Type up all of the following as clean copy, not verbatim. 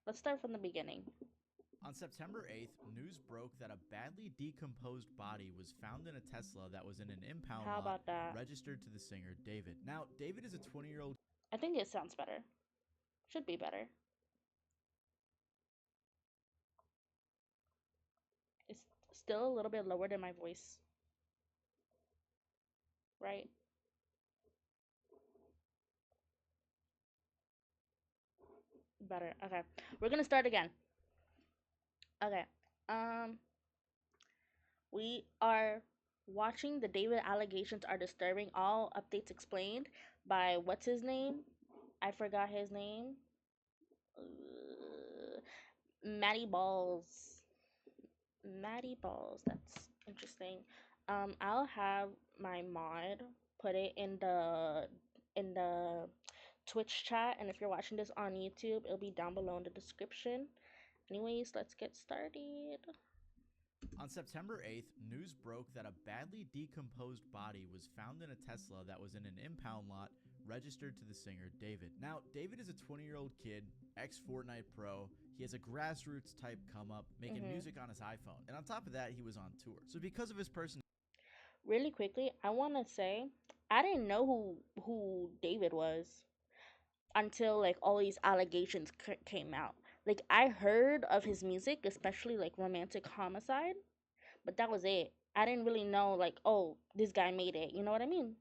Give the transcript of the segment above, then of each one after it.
Let's start from the beginning. On September 8th, news broke that a badly decomposed body was found in a Tesla that was in an impound How lot about that? registered to the singer David. Now, David is a 20-year-old. I think it sounds better. Should be better. It's still a little bit lower than my voice. Right? Better. Okay. We're gonna start again. Okay. Um, we are watching the David allegations are disturbing. All updates explained by what's his name? I forgot his name. Matty Balls. Matty Balls. That's interesting. I'll have my mod put it in the Twitch chat, and if you're watching this on YouTube, it'll be down below in the description. Anyways, let's get started. On September 8th, news broke that a badly decomposed body was found in a Tesla that was in an impound lot registered to the singer David. Now, David is a 20-year-old kid, ex-Fortnite pro. He has a grassroots type come up, making music on his iPhone. And on top of that, he was on tour. So because of his personality, Really quickly, I want to say I didn't know who David was until like all these allegations came out. Like I heard of his music, especially like Romantic Homicide, but that was it. I didn't really know like, oh, this guy made it. You know what I mean?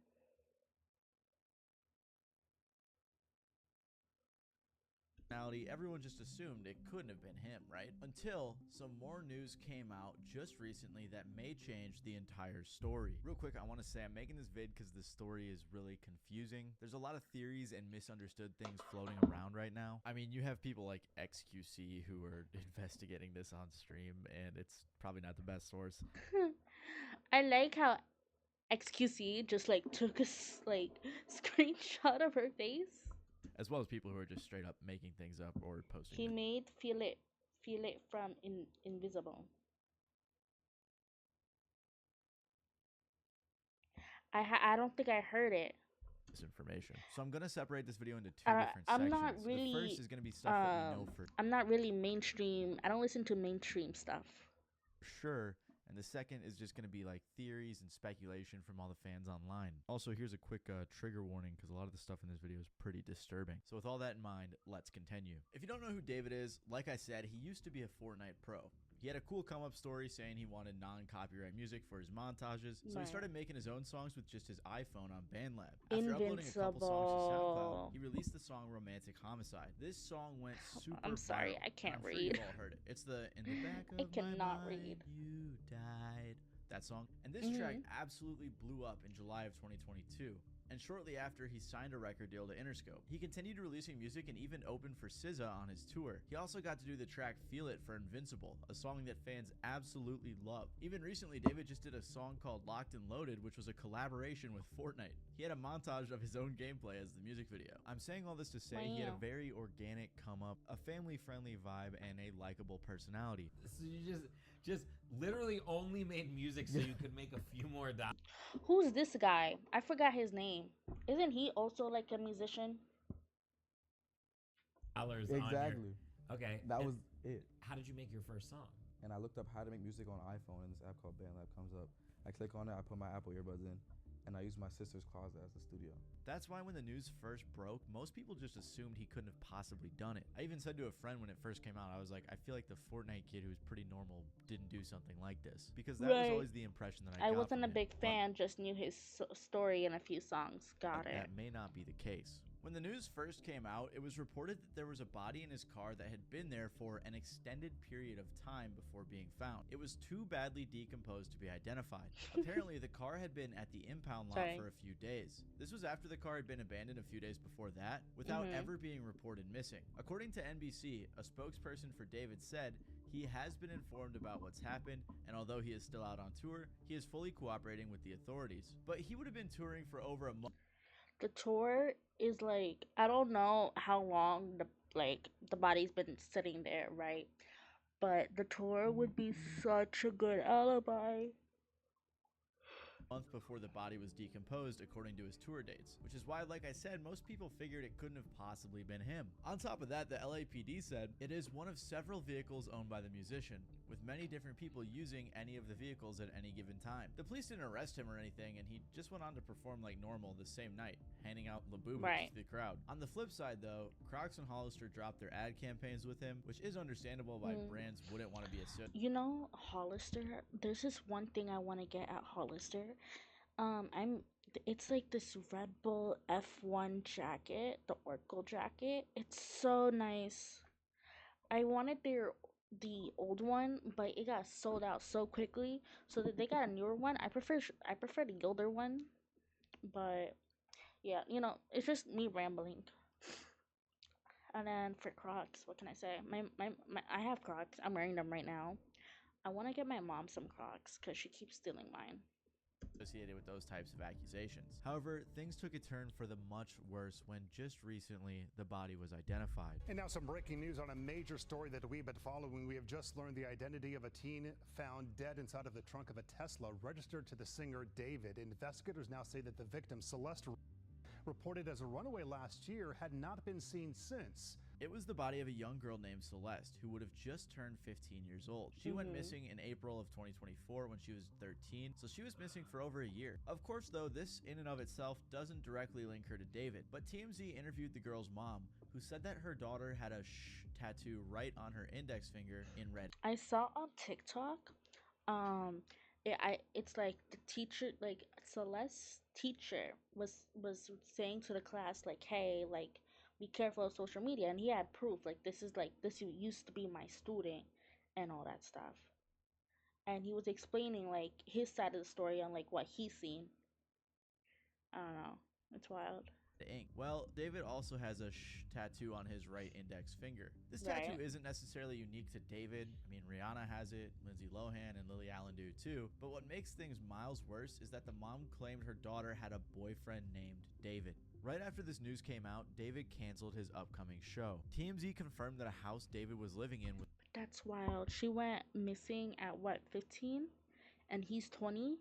everyone just assumed it couldn't have been him, right? Until some more news came out just recently that may change the entire story. Real quick, I want to say I'm making this vid because the story is really confusing. There's a lot of theories and misunderstood things floating around right now. I mean, you have people like XQC who are investigating this on stream, and it's probably not the best source. I like how XQC just like took a like screenshot of her face. As well as people who are just straight up making things up or posting. He made feel it from invisible. I don't think I heard it. Information. So I'm gonna separate this video into two different I'm sections. not really. The first is gonna be stuff that we know for I'm not really mainstream. I don't listen to mainstream stuff. sure. And the second is just going to be like theories and speculation from all the fans online. Also, here's a quick trigger warning because a lot of the stuff in this video is pretty disturbing. So with all that in mind, let's continue. If you don't know who David is, like I said, he used to be a Fortnite pro. He had a cool come-up story saying he wanted non-copyright music for his montages, so he started making his own songs with just his iPhone on BandLab. After uploading a couple songs to SoundCloud, he released the song Romantic Homicide. This song went super I'm sorry, viral. I can't I'm sure read. you've all heard it. It's the In the Back of I cannot My Mind, read. You Died. That song. And this track absolutely blew up in July of 2022. And shortly after, he signed a record deal to Interscope. He continued releasing music and even opened for SZA on his tour. He also got to do the track Feel It for Invincible, a song that fans absolutely love. Even recently, David just did a song called Locked and Loaded, which was a collaboration with Fortnite. He had a montage of his own gameplay as the music video. I'm saying all this to say he had a very organic come up, a family-friendly vibe, and a likable personality. So you just literally only made music so you could make a few more dollars. Who's this guy? I forgot his name. Isn't he also like a musician? Exactly. Okay. That was it. How did you make your first song? And I looked up how to make music on iPhone, and this app called BandLab comes up. I click on it, I put my Apple earbuds in, and I use my sister's closet as the studio. That's why when the news first broke, most people just assumed he couldn't have possibly done it. I even said to a friend when it first came out, I was like, I feel like the Fortnite kid who's pretty normal didn't do something like this. Because that was always the impression that I got. I wasn't a from big fan, just knew his story and a few songs. Got it. That may not be the case. When the news first came out, it was reported that there was a body in his car that had been there for an extended period of time before being found. It was too badly decomposed to be identified. Apparently, the car had been at the impound lot for a few days. This was after the car had been abandoned a few days before that, without ever being reported missing. According to NBC, a spokesperson for David said, he has been informed about what's happened, and although he is still out on tour, he is fully cooperating with the authorities. But he would have been touring for over a month. The tour is like, I don't know how long the body's been sitting there, right? But the tour would be such a good alibi. month before the body was decomposed according to his tour dates, which is why, like I said, most people figured it couldn't have possibly been him. On top of that, the LAPD said it is one of several vehicles owned by the musician, with many different people using any of the vehicles at any given time. The police didn't arrest him or anything, and he just went on to perform like normal the same night, handing out Labubu Right. to the crowd. On the flip side though, Crocs and Hollister dropped their ad campaigns with him, which is understandable why brands wouldn't want to be associated. You know, Hollister, there's this one thing I want to get at Hollister. I'm it's like this Red Bull F1 jacket, the Oracle jacket. It's so nice. I wanted the old one, but it got sold out so quickly. So that they got a newer one. I prefer the older one, but yeah, you know, it's just me rambling. And then for Crocs, what can I say? My I have Crocs. I'm wearing them right now. I want to get my mom some Crocs because she keeps stealing mine. Associated with those types of accusations. However, things took a turn for the much worse when just recently the body was identified. And now some breaking news on a major story that we've been following. We have just learned the identity of a teen found dead inside of the trunk of a Tesla registered to the singer David. Investigators now say that the victim, Celeste, reported as a runaway last year, had not been seen since. It was the body of a young girl named Celeste, who would have just turned 15 years old. She went missing in April of 2024 when she was 13, so she was missing for over a year. Of course, though, this in and of itself doesn't directly link her to David, but TMZ interviewed the girl's mom, who said that her daughter had a sh tattoo right on her index finger in red. I saw on TikTok, it's like the teacher, like Celeste's teacher was saying to the class like, hey, like, be careful of social media, and he had proof like this used to be my student and all that stuff, and he was explaining like his side of the story on like what he's seen. I don't know, it's wild. The ink. Well, David also has a sh tattoo on his right index finger. This tattoo isn't necessarily unique to David. I mean, Rihanna has it, Lindsay Lohan and Lily Allen do too. But what makes things miles worse is that the mom claimed her daughter had a boyfriend named David. Right after this news came out, David canceled his upcoming show. TMZ confirmed that a house David was living in was— That's wild. She went missing at what, 15? And he's 20?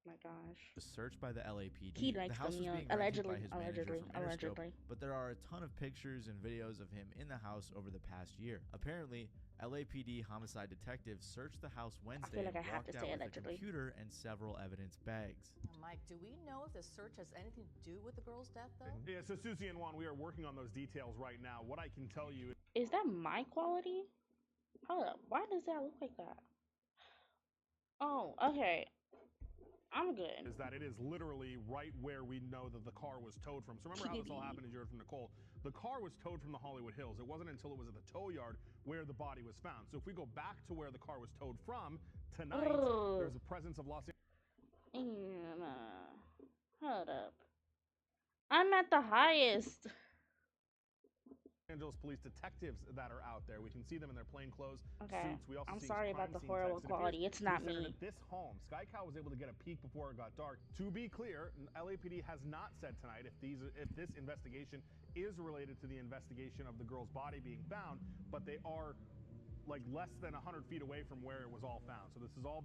My gosh. was searched by the LAPD. He likes the house was them young. being rented Allegedly. by his manager from Interscope, Allegedly. but there are a ton of pictures and videos of him in the house over the past year. Apparently, LAPD homicide detectives searched the house Wednesday like I and have to walked out say with allegedly. a computer and several evidence bags. Mike, do we know if the search has anything to do with the girl's death, though? Yeah, so Susie and Juan, we are working on those details right now. What I can tell you Is that my quality? Hold up. Why does that look like that? Oh, okay. I'm good. is that it is literally right where we know that the car was towed from. So remember how this all happened, as you heard from Nicole. The car was towed from the Hollywood Hills. It wasn't until it was at the tow yard where the body was found. So if we go back to where the car was towed from, tonight, there's a presence of Los Hold up. I'm at the highest. Angeles police detectives that are out there. We can see them in their plain clothes, Okay. suits. We also I'm see sorry crime about the scene horrible text. It appears quality. It's to be not centered me. At this home, Sky Cow was able to get a peek before it got dark. To be clear, LAPD has not said tonight if this investigation is related to the investigation of the girl's body being found, but they are like less than 100 feet away from where it was all found. So this is all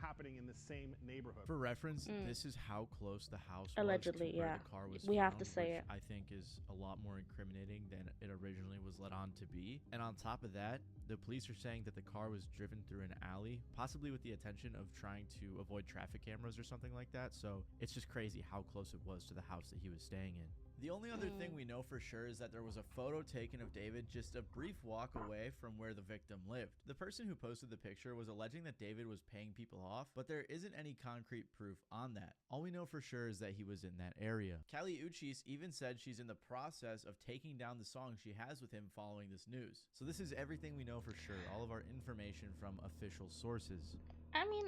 happening in the same neighborhood. For reference, this is how close the house Allegedly, was to where yeah. the car was We have to found, say which it. I think is a lot more incriminating than it originally was led on to be. And on top of that, the police are saying that the car was driven through an alley, possibly with the intention of trying to avoid traffic cameras or something like that. So it's just crazy how close it was to the house that he was staying in. The only other thing we know for sure is that there was a photo taken of David just a brief walk away from where the victim lived. The person who posted the picture was alleging that David was paying people off, but there isn't any concrete proof on that. All we know for sure is that he was in that area. Kali Uchis even said she's in the process of taking down the song she has with him following this news. So this is everything we know for sure, all of our information from official sources. I mean,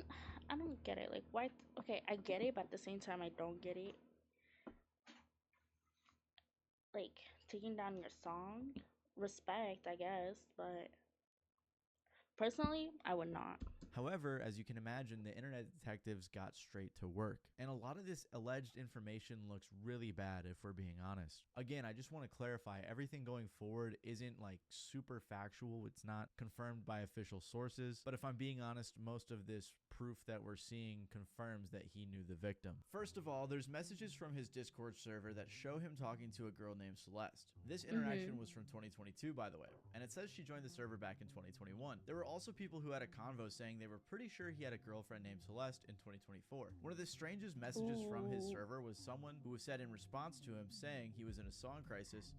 I don't get it. Like, why? Okay, I get it, but at the same time, I don't get it. Like, taking down your song, respect, I guess, but personally, I would not. However, as you can imagine, the internet detectives got straight to work. And a lot of this alleged information looks really bad if we're being honest. Again, I just want to clarify, everything going forward isn't like super factual. It's not confirmed by official sources. But if I'm being honest, most of this proof that we're seeing confirms that he knew the victim. First of all, there's messages from his Discord server that show him talking to a girl named Celeste. This interaction was from 2022, by the way, and it says she joined the server back in 2021. There were also people who had a convo saying they were pretty sure he had a girlfriend named Celeste in 2024. One of the strangest messages from his server was someone who said in response to him saying he was in a song crisis,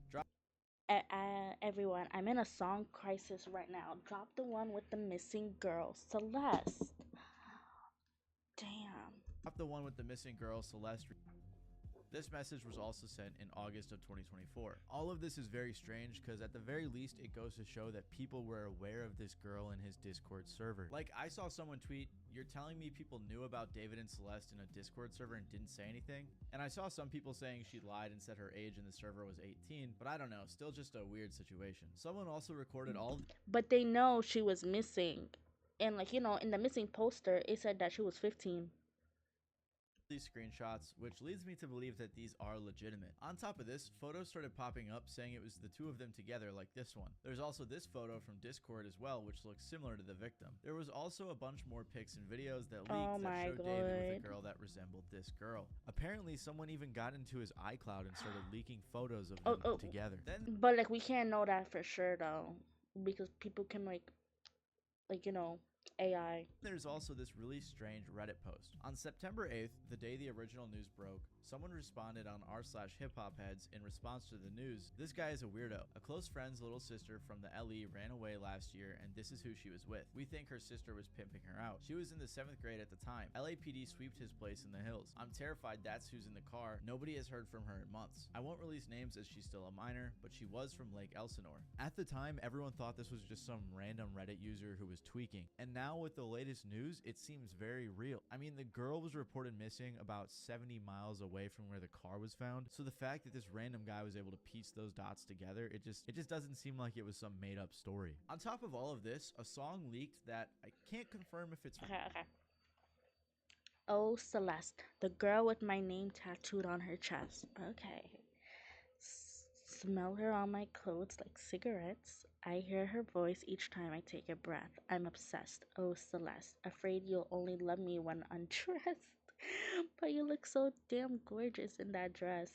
Everyone, I'm in a song crisis right now. Drop the one with the missing girl, Celeste. Damn. drop the one with the missing girl, Celeste. This message was also sent in August of 2024. All of this is very strange because at the very least it goes to show that people were aware of this girl in his Discord server. Like, I saw someone tweet, "You're telling me people knew about David and Celeste in a Discord server and didn't say anything?" And I saw some people saying she lied and said her age in the server was 18, but I don't know, still just a weird situation. Someone also recorded all of But they know she was missing. And like, in the missing poster, it said that she was 15. these screenshots, which leads me to believe that these are legitimate. On top of this, photos started popping up saying it was the two of them together, like this one. There's also this photo from Discord as well, which looks similar to the victim. There was also a bunch more pics and videos that leaked that showed David with a girl that resembled this girl. Apparently, someone even got into his iCloud and started leaking photos of them together. But like, we can't know that for sure though, because people can like AI. There's also this really strange Reddit post. On September 8th, the day the original news broke, someone responded on r/hiphopheads in response to the news. This guy is a weirdo. A close friend's little sister from the LE ran away last year, and this is who she was with. We think her sister was pimping her out. She was in the 7th grade at the time. LAPD sweeped his place in the hills. I'm terrified that's who's in the car. Nobody has heard from her in months. I won't release names as she's still a minor, but she was from Lake Elsinore. At the time, everyone thought this was just some random Reddit user who was tweaking. And now with the latest news, it seems very real. I mean, the girl was reported missing about 70 miles away from where the car was found. So the fact that this random guy was able to piece those dots together, it just doesn't seem like it was some made up story. On top of all of this, a song leaked that I can't confirm if it's Okay. Oh, Celeste, the girl with my name tattooed on her chest. Okay. Smell her on my clothes like cigarettes. I hear her voice each time I take a breath. I'm obsessed. Oh, Celeste, afraid you'll only love me when undressed. But you look so damn gorgeous in that dress.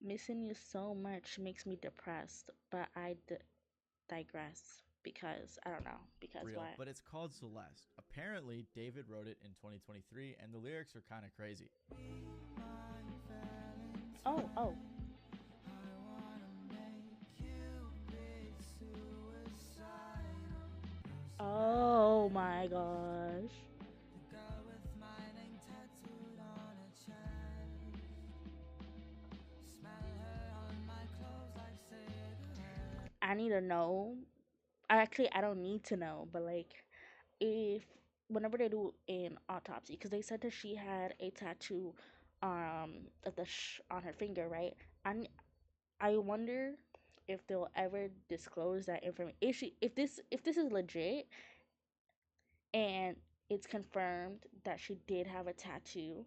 Missing you so much makes me depressed. But I digress. Because, I don't know. Because real, why? but it's called Celeste. Apparently, David wrote it in 2023, and the lyrics are kind of crazy. Oh. Oh my gosh. I need to know. Actually, I don't need to know, but like, if whenever they do an autopsy, because they said that she had a tattoo, of the on her finger, right? I wonder if they'll ever disclose that information. If this is legit and it's confirmed that she did have a tattoo.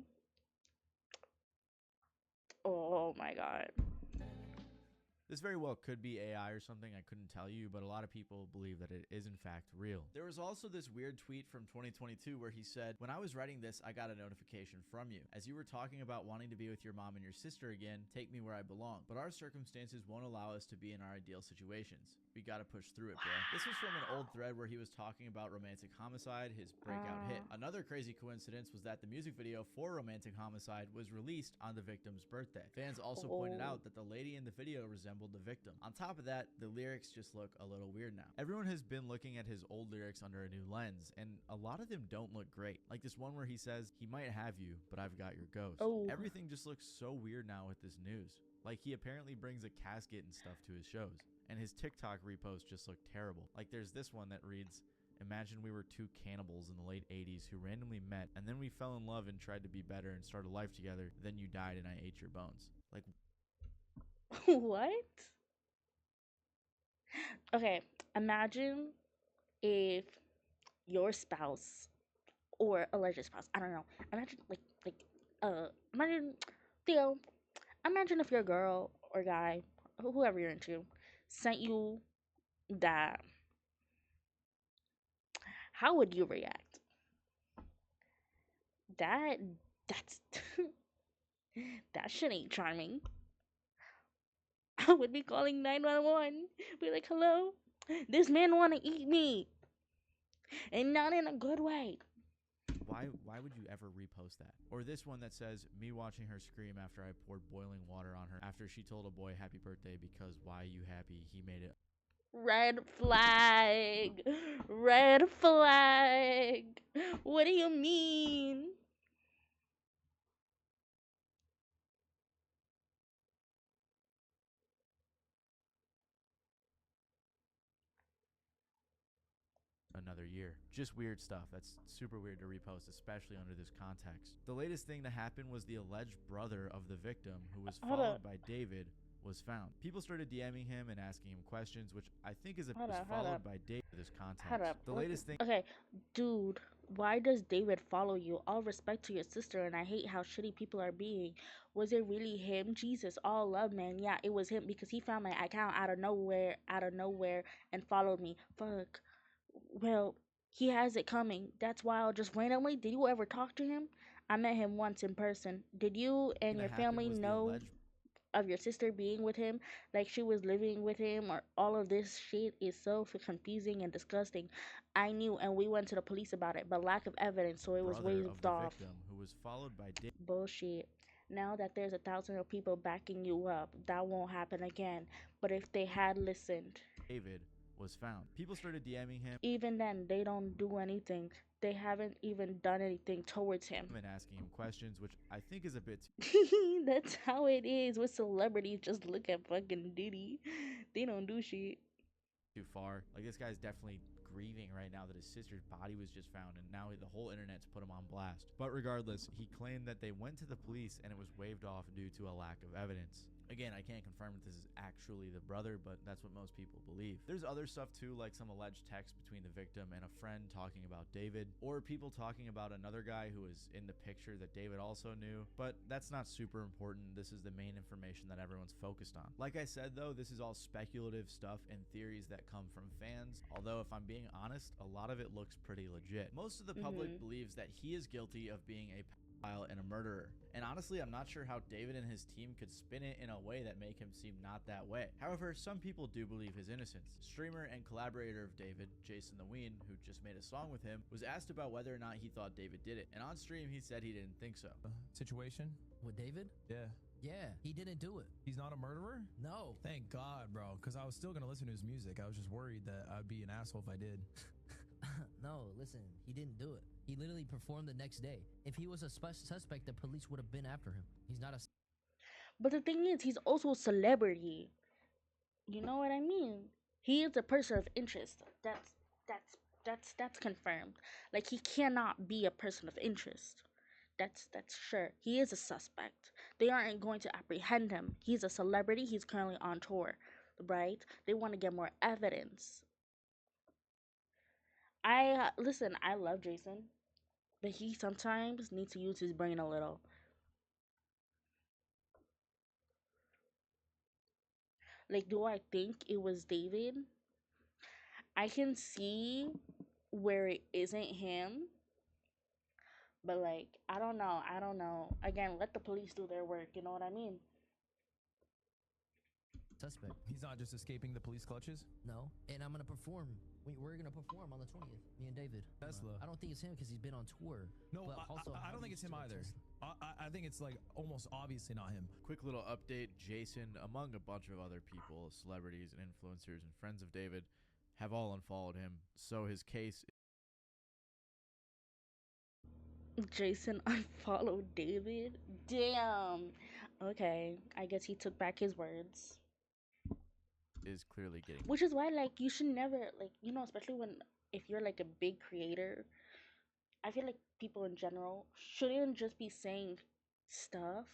Oh my god. This very well could be AI or something, I couldn't tell you, but a lot of people believe that it is in fact real. There was also this weird tweet from 2022 where he said, "When I was writing this, I got a notification from you. As you were talking about wanting to be with your mom and your sister again, take me where I belong. But our circumstances won't allow us to be in our ideal situations. We gotta push through it, bro." This was from an old thread where he was talking about Romantic Homicide, his breakout hit. Another crazy coincidence was that the music video for Romantic Homicide was released on the victim's birthday. Fans also pointed out that the lady in the video resembled the victim. On top of that, the lyrics just look a little weird now. Everyone has been looking at his old lyrics under a new lens, and a lot of them don't look great. Like this one where he says, "He might have you, but I've got your ghost." Everything just looks so weird now with this news. Like, he apparently brings a casket and stuff to his shows. And his TikTok reposts just look terrible. Like, there's this one that reads, "Imagine we were two cannibals in the late 80s who randomly met, and then we fell in love and tried to be better and start a life together. Then you died and I ate your bones." Like, What? Okay, imagine if your spouse or alleged spouse. I don't know. Imagine imagine Theo. Imagine if your girl or guy, whoever you're into, sent you that. How would you react? That that's that shit ain't charming. I would be calling 911. Be like, hello, this man wanna eat me, and not in a good way. Why would you ever repost that? Or this one that says, me watching her scream after I poured boiling water on her after she told a boy happy birthday because why you happy he made it. Red flag. Red flag. What do you mean? Another year. Just weird stuff. That's super weird to repost, especially under this context. The latest thing to happen was the alleged brother of the victim, who was Hold followed up. by David, was found. People started DMing him and asking him questions, which I think is Hold up, hold followed up. by David in this Hold context. up. The latest thing Okay, dude, why does David follow you? All respect to your sister, and I hate how shitty people are being. Was it really him? Jesus, all love, man. Yeah, it was him because he found my account out of nowhere, and followed me. Fuck. Well, he has it coming. That's wild. Just randomly, did you ever talk to him? I met him once in person. Did you and that your happened family was the know alleged of your sister being with him, like she was living with him, or all of this shit is so confusing and disgusting. I knew, and we went to the police about it, but lack of evidence, so it was brother of waved the off. victim, who was followed by Bullshit. Now that there's 1,000 of people backing you up, that won't happen again. But if they had listened, David, was found. People started DMing him even then, they don't do anything. They haven't even done anything towards him. and asking him questions, which I think is a bit That's how it is with celebrities. Just look at fucking Diddy. They don't do shit. too far. Like, this guy's definitely grieving right now that his sister's body was just found, and now the whole internet's put him on blast. But regardless, he claimed that they went to the police and it was waved off due to a lack of evidence. Again, I can't confirm if this is actually the brother, but that's what most people believe. There's other stuff too, like some alleged text between the victim and a friend talking about David, or people talking about another guy who was in the picture that David also knew, but that's not super important. This is the main information that everyone's focused on. Like I said though, this is all speculative stuff and theories that come from fans, although if I'm being honest, a lot of it looks pretty legit. Most of the public believes that he is guilty of being a pedophile and a murderer. And honestly, I'm not sure how David and his team could spin it in a way that make him seem not that way. However, some people do believe his innocence. Streamer and collaborator of David, Jason the Ween, who just made a song with him, was asked about whether or not he thought David did it. And on stream, he said he didn't think so. Situation? With David? Yeah. Yeah, he didn't do it. He's not a murderer? No. Thank God, bro. Because I was still going to listen to his music. I was just worried that I'd be an asshole if I did. No, listen, he didn't do it. He literally performed the next day. If he was a suspect, the police would have been after him. He's not a. But the thing is, he's also a celebrity. You know what I mean? He is a person of interest. That's confirmed. Like, he cannot be a person of interest. That's sure. He is a suspect. They aren't going to apprehend him. He's a celebrity. He's currently on tour, right? They want to get more evidence. I listen. I love Jason, but he sometimes needs to use his brain a little. Like, do I think it was David? I can see where it isn't him, but like, I don't know. I don't know. Again, let the police do their work. You know what I mean? Suspect. He's not just escaping the police clutches? No. And I'm gonna perform. We're gonna perform on the 20th. Me and David. Tesla. I don't think it's him because he's been on tour. No, But also, I how don't do think you it's him steal a either. Tesla? I think it's like almost obviously not him. Quick little update, Jason, among a bunch of other people, celebrities and influencers and friends of David, have all unfollowed him, so his case Jason unfollowed David. Damn. Okay, I guess he took back his words. is clearly getting Which is why, like, you should never, like, especially when if you're like a big creator, I feel like people in general shouldn't just be saying stuff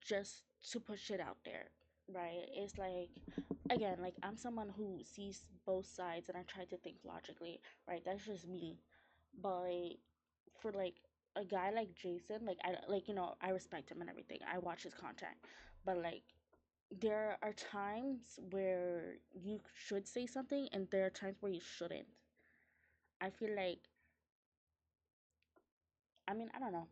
just to push it out there. right? It's like, again, like I'm someone who sees both sides and I try to think logically, right? That's just me. But for like a guy like Jason, like I like I respect him and everything. I watch his content, but like there are times where you should say something and there are times where you shouldn't. I feel like, I mean, I don't know.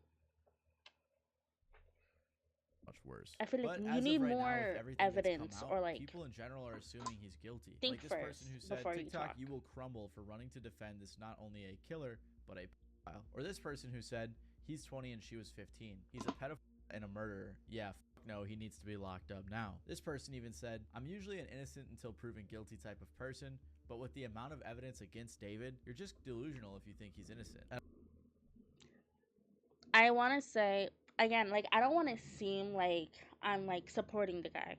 much worse. I feel like But you as of need right now, with more everything that's come evidence out, or like people in general are assuming he's guilty. think Like this person first who said, before you TikTok, talk. you will crumble for running to defend this not only a killer, but a pedophile. Or this person who said, he's 20 and she was 15. He's a pedophile and a murderer. Yeah, no, he needs to be locked up now. This person even said, I'm usually an innocent until proven guilty type of person, but with the amount of evidence against David, you're just delusional if you think he's innocent. I want to say again, like I don't want to seem like I'm like supporting the guy.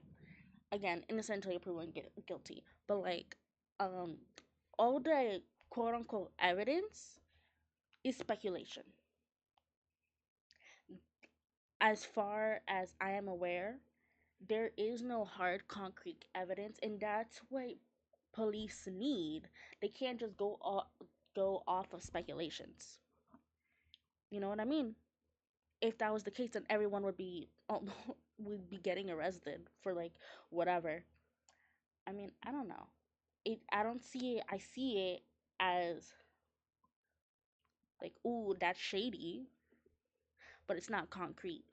Again, innocent until proven guilty. But like, um, all the quote unquote evidence is speculation. As far as I am aware, there is no hard concrete evidence, and that's what police need. They can't just go off of speculations. You know what I mean? If that was the case, then everyone would be would be getting arrested for like whatever. I mean, I don't know. I don't see it. I see it as like, ooh, that's shady, but it's not concrete.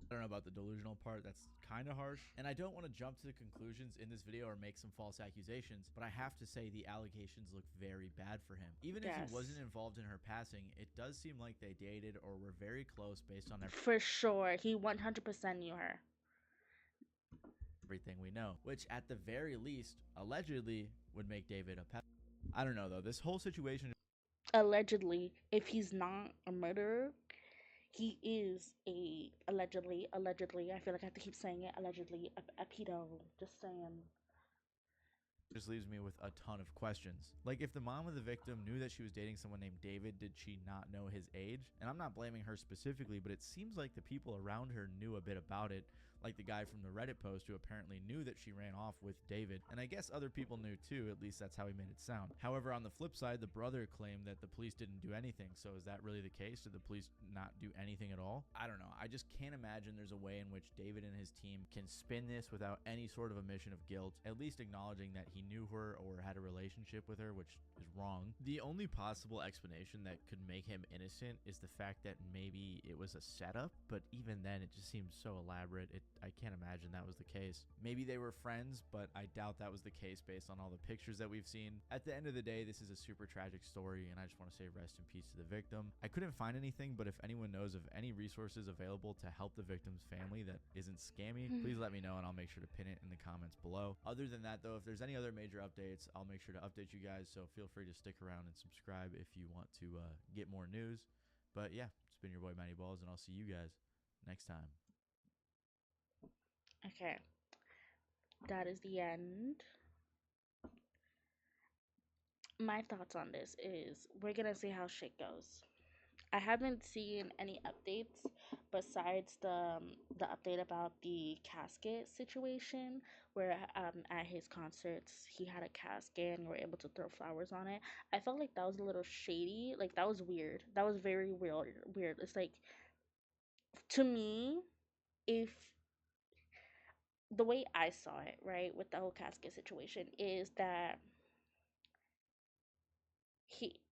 I don't know about the delusional part. That's kind of harsh. And I don't want to jump to conclusions in this video or make some false accusations, but I have to say the allegations look very bad for him. Even if he Yes. wasn't involved in her passing, it does seem like they dated or were very close based on For sure, he 100% knew her. everything we know, which at the very least, allegedly, would make David a pedophile. I don't know though. This whole situation. Allegedly, if he's not a murderer, he is a allegedly. I feel like I have to keep saying it. Allegedly, a pedo. Just saying. Just leaves me with a ton of questions. Like, if the mom of the victim knew that she was dating someone named David, did she not know his age? And I'm not blaming her specifically, but it seems like the people around her knew a bit about it, like the guy from the Reddit post who apparently knew that she ran off with David. And I guess other people knew too, at least that's how he made it sound. However, on the flip side, the brother claimed that the police didn't do anything. So is that really the case? Did the police not do anything at all? I don't know. I just can't imagine there's a way in which David and his team can spin this without any sort of admission of guilt, at least acknowledging that he knew her or had a relationship with her, which is wrong. The only possible explanation that could make him innocent is the fact that maybe it was a setup, but even then it just seems so elaborate. I can't imagine that was the case. Maybe they were friends, but I doubt that was the case based on all the pictures that we've seen. At the end of the day, this is a super tragic story, and I just want to say rest in peace to the victim. I couldn't find anything, but if anyone knows of any resources available to help the victim's family that isn't scammy, please let me know and I'll make sure to pin it in the comments below. Other than that though, if there's any other major updates, I'll make sure to update you guys, so feel free to stick around and subscribe if you want to get more news. But yeah, it's been your boy Matty Balls, and I'll see you guys next time. Okay. That is the end. My thoughts on this is we're gonna see how shit goes. I haven't seen any updates besides the update about the casket situation, where at his concerts he had a casket and you were able to throw flowers on it. I felt like that was a little shady. Like that was weird. That was very weird. Weird. It's like, to me, if the way I saw it, right, with the whole casket situation is that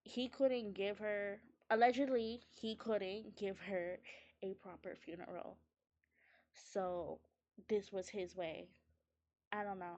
he couldn't give her, allegedly he couldn't give her a proper funeral. So this was his way. I don't know.